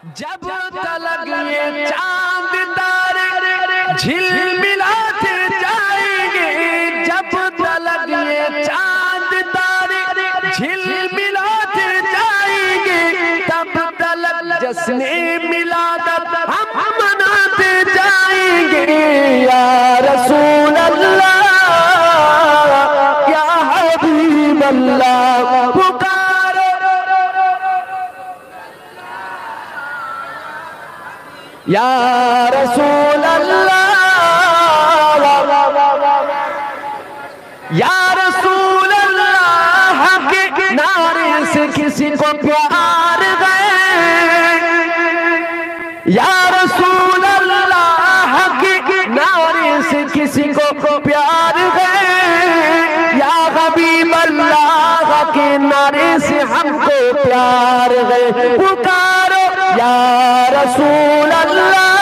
جب تلک یہ چاند تارے جھلملاتے جائیں گے، جب تلک یہ چاند تارے جھلملاتے جائیں گے، تب تلک جشن میلاد ہم مناتے جائیں گے۔ یا رسول اللہ یا حبیب اللہ پکارو، یا رسول اللہ یا رسول اللہ کے نعرے سے کسی کو پیار گئے، یا رسول اللہ کے نعرے سے کسی کو پیار گئے، یا حبیب اللہ کے نعرے سے ہم کو پیار گئے۔ پکارو یا رسول اللہ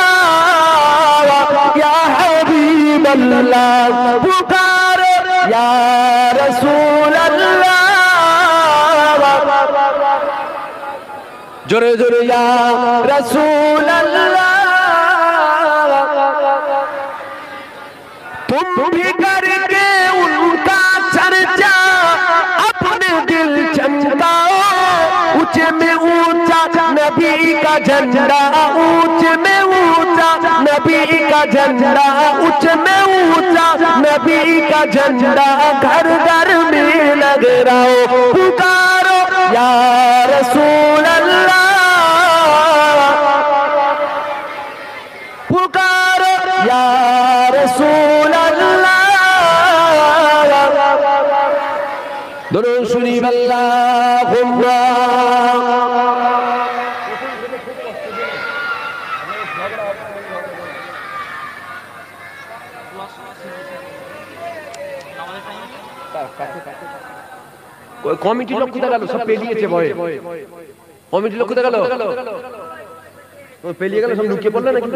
یا حبیب اللہ، پکارو یا رسول اللہ، جرے جرے یا رسول اللہ۔ تم بھی کر کے ان کا چرچا اپنے دل چمکاؤ، اونچے میں اونچا نبی کا جھنڈا، اونچے میں اونچا نبی کا جھنڈا، اونچے میں اونچا نبی کا جھنڈا، گھر گھر میں لگ رہو، پکارو یا رسول اللہ، پکارو یا رسول اللہ۔ درود شریف اللہم কমিটি লোক কোথায় গেল? সব পেলিয়েছে ভয়ে। কমিটি লোক কোথায় গেল? পেলিয়ে গেল, সব লুকিয়ে পড়লো নাকি?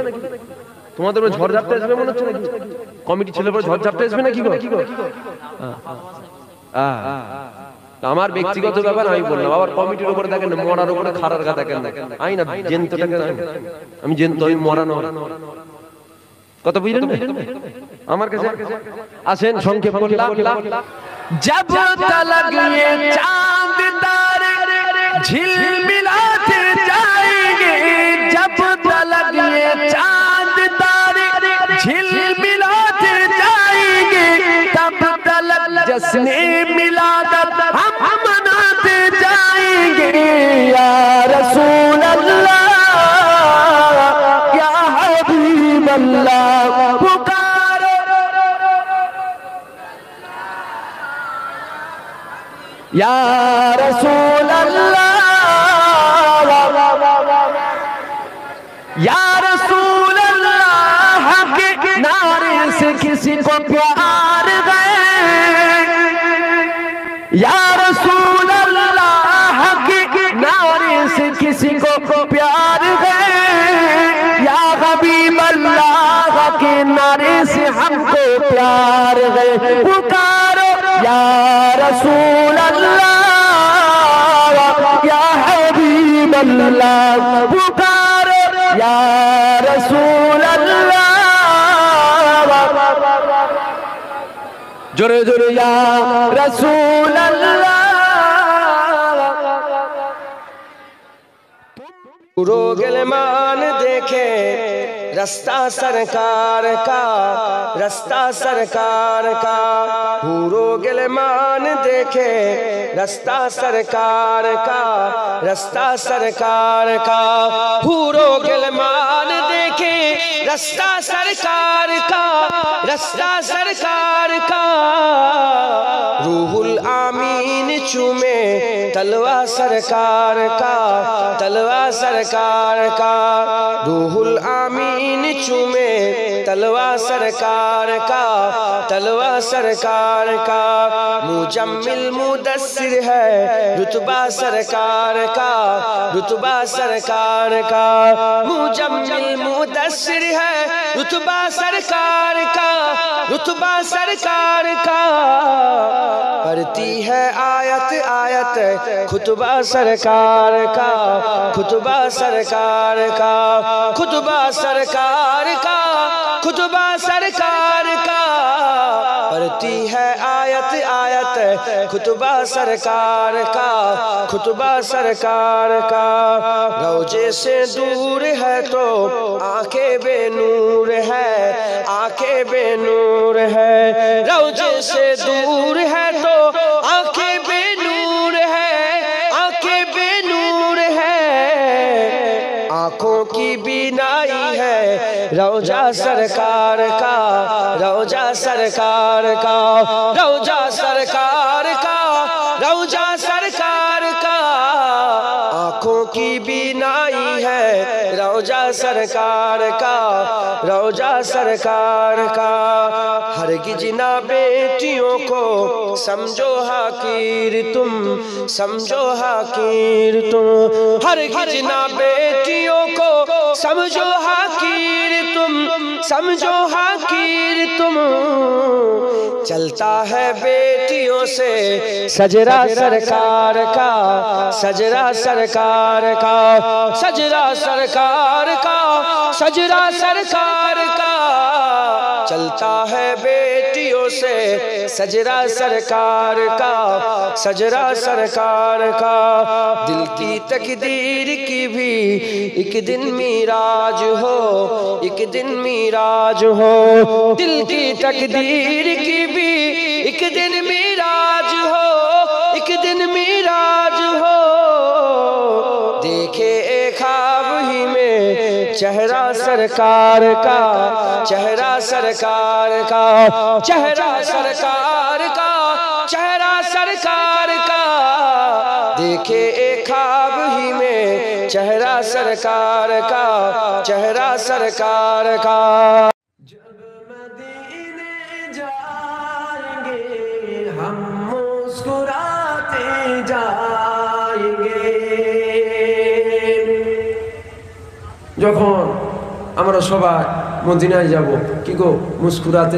তোমাদের ঝড় ঝাপটা আসবে মনে হচ্ছে নাকি? কমিটি ছেলে পরে ঝড় ঝাপটা আসবে নাকি? আমার ব্যক্তিগত ব্যাপার আমি বললাম, আবার কমিটির উপরে দেখেন মরার উপরে খারার গা দেখেন, আই না জেনতটাকে আমি জেনত, আমি মরা নয়। কত বুঝলেন আমার কাছে? আসেন সংক্ষেপ করলাম। جب تلک یہ چاند تارے جھلملاتے جائیں گے، جب تلک یہ چاند تارے جھلملاتے جائیں گے، تب تلک جشن میلاد ہم مناتے جائیں گے۔ یا رسول اللہ یا حبیب اللہ پکارو یا رسول اللہ یا رسول اللہ کے نعرے سے کسی کو پیار گئے، یا رسول اللہ کے نعرے سے کسی کو پیار گئے، یا حبیب اللہ کے نعرے سے ہم کو پیار گئے۔ پکارو یا رسول اللہ یا حبیب اللہ، پکارو یا رسول اللہ، جرے جرے یا رسول اللہ۔ رو گلمان دیکھے رستہ سرکار کا، رستہ سرکار کا، حورو گلمان دیکھے رستہ سرکار کا، رستہ سرکار کا، حورو گلمان دیکھے رستہ سرکار کا، رستہ سرکار کا، روح الامین چومے تلوہ سرکار کا، تلوہ سرکار کا، روح الامین چومے تلوہ سرکار کا، تلوہ سرکار کا، مجمل مدثر ہے رتبہ سرکار کا، رتبہ سرکار کا، مجمل مدثر ہے رتبہ سرکار کا، رتبہ سرکار کا، پڑھتی ہے آیت آیت خطبہ سرکار کا، خطبہ سرکار کا خطبہ سرکار کا خطبہ سرکار کا پڑھتی ہے آیت آیت خطبہ سرکار کا خطبہ سرکار کا روضے سے دور ہے تو آنکھیں بے نور ہے آنکھیں بے نور ہے روضے سے دور ہے تو آنکھیں بے نور ہے آنکھیں بے نور ہے آنکھوں کی بینائی ہے روضہ سرکار کا روضہ سرکار کا روضہ سرکار کا روضہ سرکار کا آنکھوں کی بینائی ہے روضہ سرکار کا روضہ سرکار کا ہرگز نہ بیٹیوں کو سمجھو حقیر تم سمجھو حقیر تم ہرگز نہ بیٹیوں کو سمجھو حقیر تم سمجھو حقیر تم چلتا ہے بیٹیوں سے سجرہ سرکار کا سجرہ سرکار کا سجرہ سرکار کا سجرہ سرکار کا چلتا ہے بیٹیوں سے سجرہ سرکار کا سجرہ سرکار کا دل کی تقدیر کی بھی ایک دن معراج ہو ایک دن معراج ہو دل کی تقدیر کی بھی ایک دن معراج ہو ایک دن معراج ہو دیکھے ایک خواب ہی میں چہرہ سرکار کا چہرہ سرکار کا چہرہ سرکار کا چہرہ سرکار کا دیکھے ایک خواب ہی میں چہرہ سرکار کا چہرہ سرکار کا جب مدینے جائیں گے ہم مسکراتے جائیں گے যখন আমরা সবাই মদিনায় যাব কি গো মুস্কুরাতে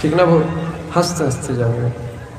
ঠিক না বল হাসতে হাসতে যাবে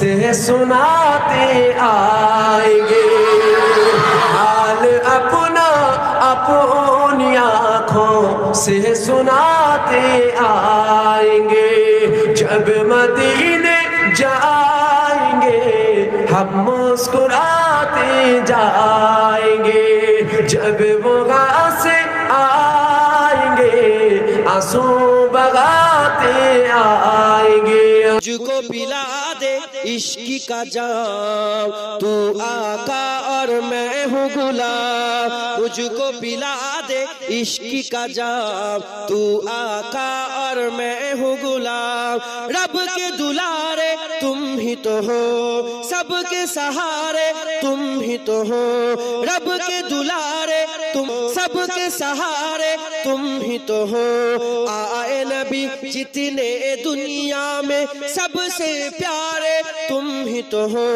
سے سناتے آئیں گے حال اپنا اپنی آنکھوں سے سناتے آئیں گے جب مدینے جائیں گے ہم مسکراتے جائیں گے جب وہاں سے آئیں گے آنسو بہاتے آئیں گے مجھ کو پلا دے عشق کا جام تو آقا اور میں ہوں غلام مجھ کو پلا دے عشق کا جام تو آقا اور میں ہوں غلام رب کے دلارے تم ہی تو ہو سب کے سہارے تم ہی تو ہو رب کے دلارے تم سب کے سہارے تم ہی تو ہو آئے نبی جتنے دنیا میں سب سے پیارے تم ہی تو ہو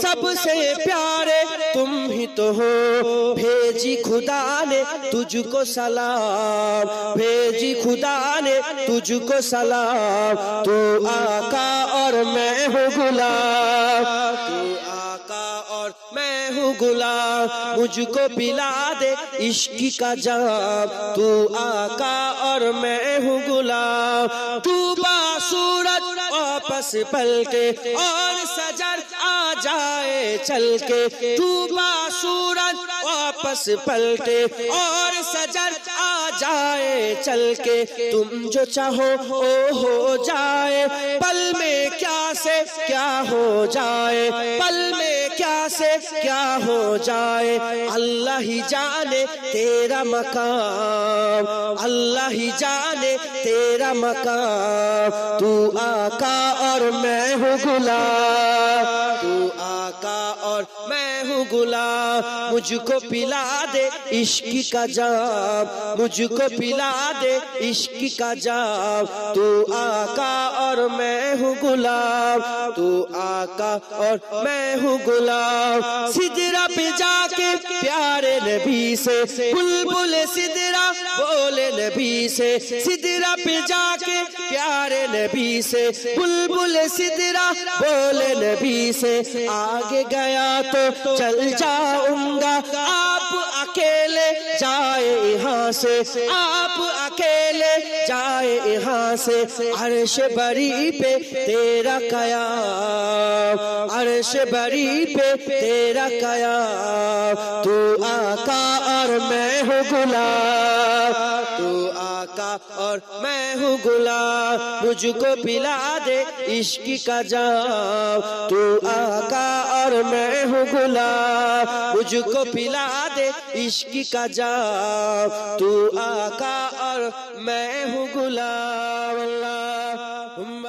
سب سے پیارے تم ہی تو ہو بھیجی خدا نے تجھ کو سلام بھیجی خدا نے تجھ کو سلام تو آقا اور میں ہوں غلام تو آقا اور میں ہوں غلام مجھ کو پلا دے عشق کا جام تو آقا اور میں ہوں غلام تو باسورج واپس پل کے اور سجر آ جائے چل کے تو باسورج واپس پل کے اور سجر آ جائے چل کے تم جو چاہو وہ ہو جائے پل میں کیا سے کیا ہو جائے پل میں کیا سے کیا ہو جائے اللہ ہی جانے تیرا مقام اللہ ہی جانے تیرا مقام تو آقا اور میں ہوں غلام تو آقا اور میں ہوں غلام مجھ کو پلا دے عشق کا جام مجھ کو پلا دے عشق کا جام تو آقا اور میں ہوں غلام تو آقا اور میں ہوں غلام سدرہ پہ جا کے پیارے نبی سے بلبل سدرہ بولے نبی سے سدرہ پہ جا کے پیارے نبی سے بلبل سدرہ بولے نبی سے آگے گیا تو چل جاؤں گا آپ اکیلے جائے یہاں سے آپ اکیلے جائے یہاں سے عرش بری پہ تیرا قیام عرش بری پہ تیرا قیام تو آقا اور میں ہوں غلام تو آقا اور میں ہوں غلام مجھ کو پلا دے عشق کا جام تو آقا اور میں ہوں غلام مجھ کو پلا دے عشق کا جام تو آقا اور میں ہوں غلام اللہم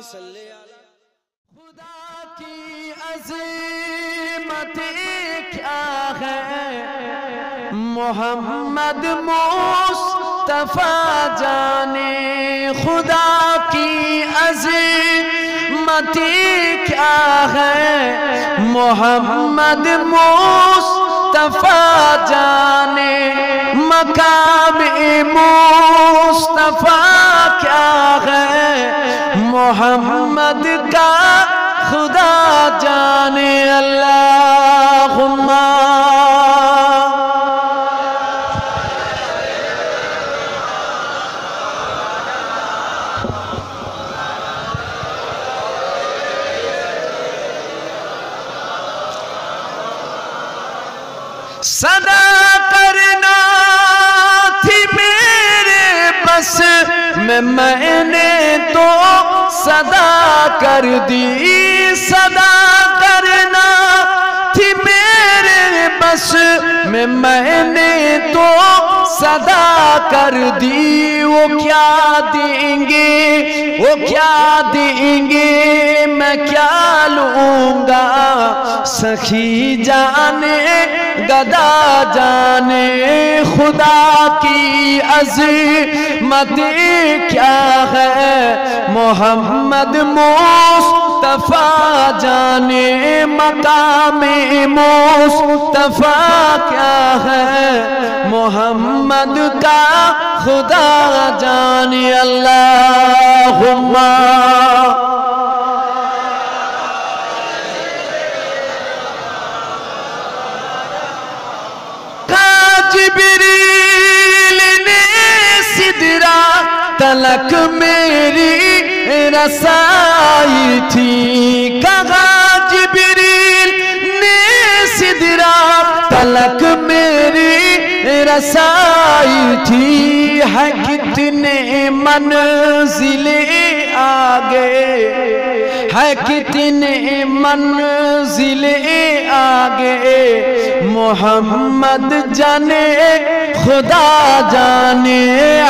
صلی خدا کی عظمت کیا ہے محمد مصطفیٰ جانے خدا کی عظمت کیا ہے محمد مصطفیٰ جانے مقام مصطفیٰ کیا ہے محمد کا خدا جانے اللہم صدا کرنا تھی میرے بس میں نے تو صدا کر دی صدا کرنا تھی میرے بس میں نے تو صدا کر دی وہ کیا دیں گے وہ کیا دیں گے میں کیا لوں گا سخی جانے گدا جانے خدا کی عظمت کیا ہے محمد مصطفیٰ جانے مقام مصطفیٰ کیا ہے محمد کا خدا جانے اللہم جبریل نے سدرا تلک میری رسائی تھی کہا جبریل نے سدرا تلک میری رسائی تھی ہے کتنے منزلیں آگے ہے کتنے منزلیں آگے محمد جانے خدا جانے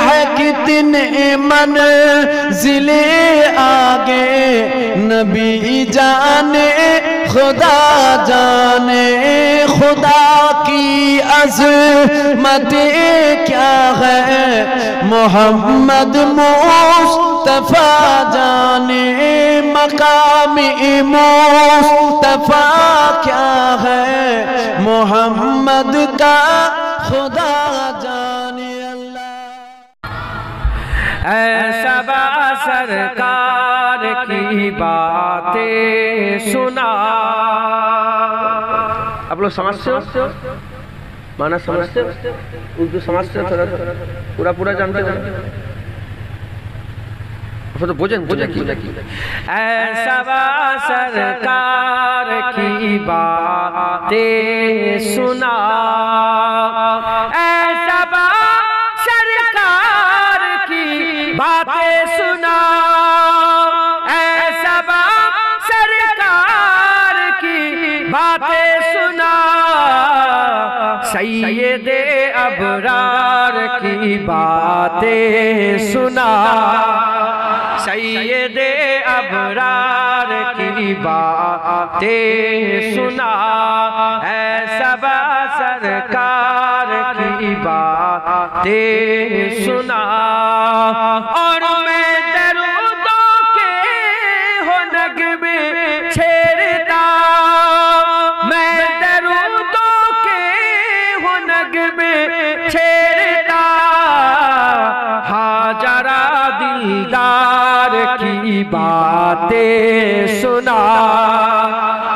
ہے کتنے منزلیں آگے نبی جانے خدا جانے خدا کی عظمت کیا ہے محمد مصطفیٰ جانے مقام مصطفیٰ کیا ہے محمد کا خدا جانے اللہ ایسا با سرکار کی باتیں سنا. آپ لوگ سمجھتے ہو معنی سمجھتے ہو اردو سمجھتے ہو تھوڑا پورا جانتے ہو تو بوجھیں ایسا با سرکار کی باتیں سنا ایسا با سرکار کی باتیں سنا ایسا با سرکار کی باتیں سنا سید ابرار کی باتیں سنا سید ابرار کی باتیں سنا ایسا با سرکار کی باتیں سنا اور میں درودوں کے ہو نغمے چھیڑتا میں درودوں کے ہو نغمے چھیڑتا ہاجرہ دلدار کی باتیں سنا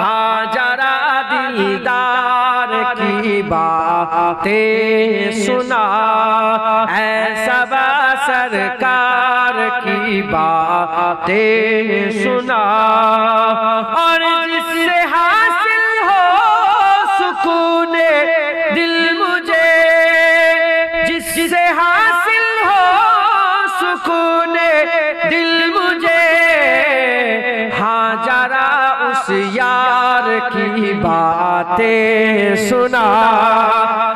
ہاجرہ دلدار کی باتیں سنا ایسا با سرکار کی باتیں سنا اور جس سے حاصل ہو سکون دل مجھے جس سے حاصل ہو سکون دل مجھے ہاں ذرا اس یار کی باتیں سنا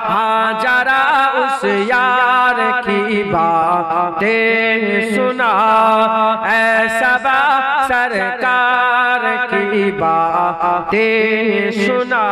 ہاں ذرا اس یار کی باتیں سنا ایسا با سرکار کی باتیں سنا